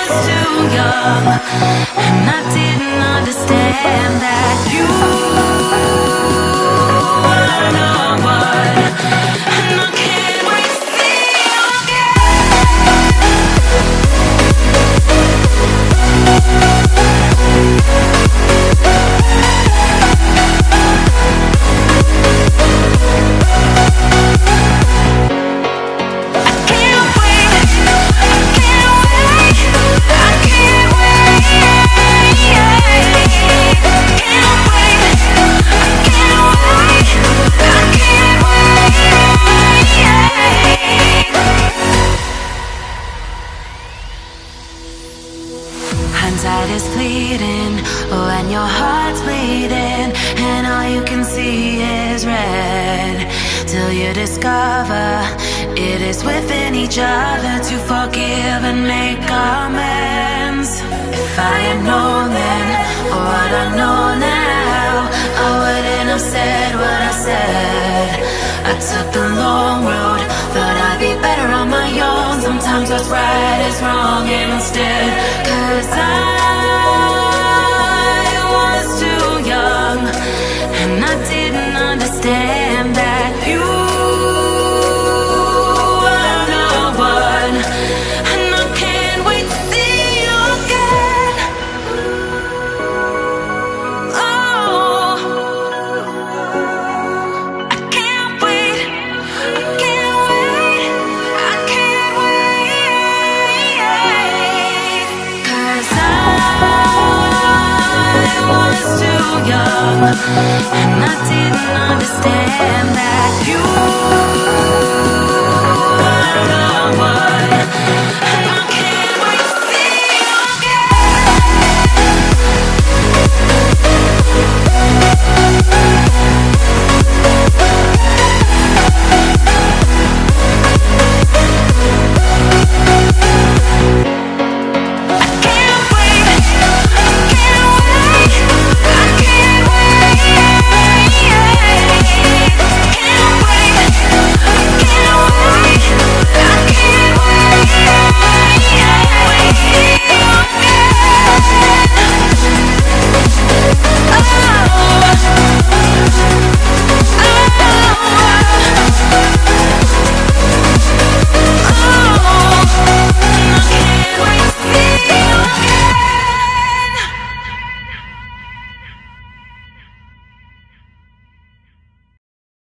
was too young, and I didn't understand that you were the one, and I can't wait to see you hindsight is fleeting, oh, and your heart's bleeding, and all you can see is red, till you discover it is within each other to forgive and make amends. If I had known then, or what I know now, I wouldn't have said what I said. I took the long road, thought I'd be better on my own. Sometimes what's right is wrong instead, 'cause I